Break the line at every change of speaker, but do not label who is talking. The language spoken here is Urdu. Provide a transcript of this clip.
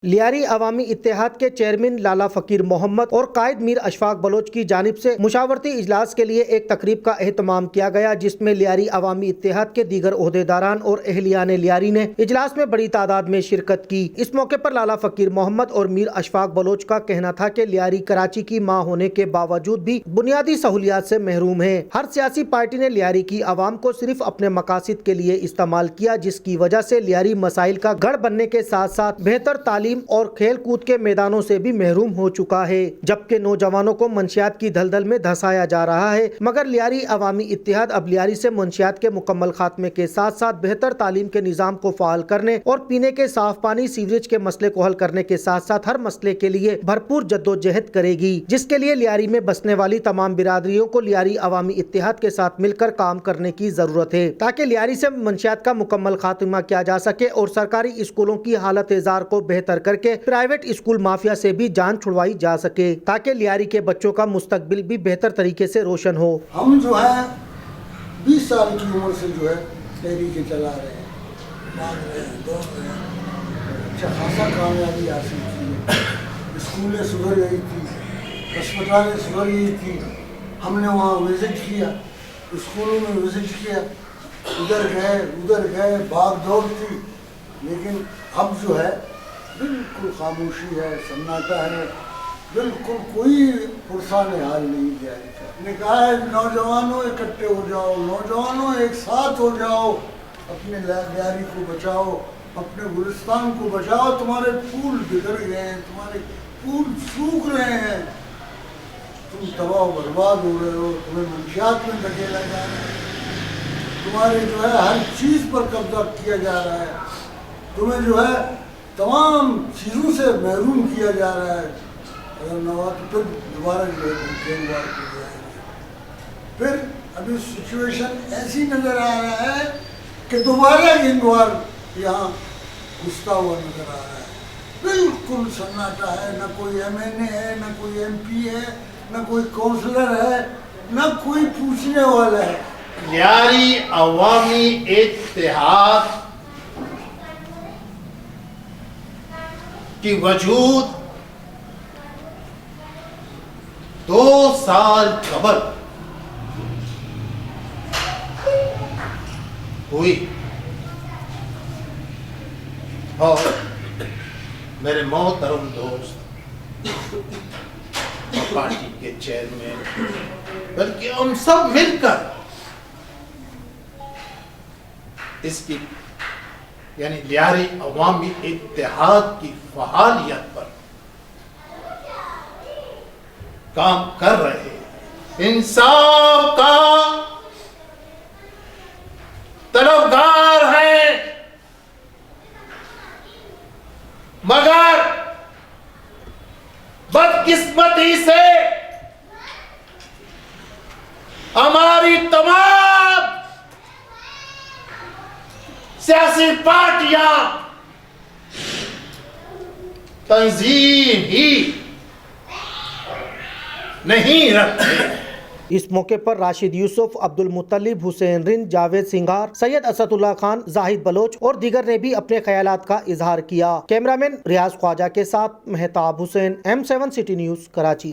لیاری عوامی اتحاد کے چیئرمین لالا فقیر محمد اور قائد میر اشفاق بلوچ کی جانب سے مشاورتی اجلاس کے لیے ایک تقریب کا اہتمام کیا گیا، جس میں لیاری عوامی اتحاد کے دیگر عہدیداران اور اہلیان لیاری نے اجلاس میں بڑی تعداد میں شرکت کی۔ اس موقع پر لالا فقیر محمد اور میر اشفاق بلوچ کا کہنا تھا کہ لیاری کراچی کی ماں ہونے کے باوجود بھی بنیادی سہولیات سے محروم ہے۔ ہر سیاسی پارٹی نے لیاری کی عوام کو صرف اپنے مقاصد کے لیے استعمال کیا، جس کی وجہ سے لیاری مسائل کا گڑھ بننے کے ساتھ ساتھ بہتر تعلیم اور کھیل کود کے میدانوں سے بھی محروم ہو چکا ہے، جبکہ نوجوانوں کو منشیات کی دلدل میں دھسایا جا رہا ہے۔ مگر لیاری عوامی اتحاد اب لیاری سے منشیات کے مکمل خاتمے کے ساتھ ساتھ بہتر تعلیم کے نظام کو فعال کرنے اور پینے کے صاف پانی، سیوریج کے مسئلے کو حل کرنے کے ساتھ ساتھ ہر مسئلے کے لیے بھرپور جدوجہد کرے گی، جس کے لیے لیاری میں بسنے والی تمام برادریوں کو لیاری عوامی اتحاد کے ساتھ مل کر کام کرنے کی ضرورت ہے، تاکہ لیاری سے منشیات کا مکمل خاتمہ کیا جا سکے اور سرکاری اسکولوں کی حالت زار کو بہتر کر کے پرائیویٹ اسکول مافیا سے بھی جان چھڑوائی جا سکے، تاکہ لیاری کے بچوں کا مستقبل بھی بہتر طریقے سے روشن ہو۔
ہم جو ہے 20 سال کی عمر سے جو ہے تحریکیں چلا رہے ہیں، مانگ رہے ہیں، دوڑ رہے ہیں، اچھا خاصا کامیابی حاصل کی ہے۔ اسکولیں سدھر گئی تھی، ہسپتالیں سدھر گئی تھی، ہم نے وہاں وزٹ کیا، اسکولوں میں وزٹ کیا، ادھر گئے بھاگ دوڑ تھی، لیکن اب جو ہے بالکل خاموشی ہے، سناٹا ہے، بالکل کوئی پرسان حال نہیں دیا جاتا۔ نے کہا ہے نوجوانوں اکٹھے ہو جاؤ، نوجوانوں ایک ساتھ ہو جاؤ، اپنے لیاری کو بچاؤ، اپنے گلستان کو بچاؤ، تمہارے پھول بگڑ گئے ہیں، تمہارے پھول سوکھ رہے ہیں، تم تباہ و برباد ہو رہے ہو، تمہیں منشیات میں دھکیلا جا رہا ہے، تمہارے جو ہے ہر چیز پر قبضہ کیا جا رہا ہے، تمہیں جو ہے تمام چیزوں سے محروم کیا جا رہا ہے۔ اگر نہ ہوا تو پھر دوبارہ جو ہے گینگوار کو لے آئیں گے۔ پھر ابھی سچویشن ایسی نظر آ رہا ہے کہ دوبارہ گینگوار یہاں گھستا ہوا نظر آ رہا ہے۔ بالکل سناٹا ہے، نہ کوئی ایم این اے ہے، نہ کوئی ایم پی ہے، نہ کوئی کونسلر ہے، نہ کوئی پوچھنے والا ہے۔
لیاری عوامی اتحاد کی وجود 2 سال قبل ہوئی اور میرے محترم دوست پارٹی کے چیئرمین، بلکہ ہم سب مل کر اس کی یعنی لیاری عوامی اتحاد کی فعالیت پر کام کر رہے ہیں۔ انصاف کا طلبگار ہیں، مگر بدقسمتی سے ہماری تمام سیاسی پارٹیاں تنظیم ہی نہیں رکھتے۔
اس موقع پر راشد یوسف، عبد المطلب، حسین رند، جاوید سنگھار، سید اسد اللہ خان، زاہد بلوچ اور دیگر نے بھی اپنے خیالات کا اظہار کیا۔ کیمرامین ریاض خواجہ کے ساتھ مہتاب حسین، M7 سٹی نیوز، کراچی۔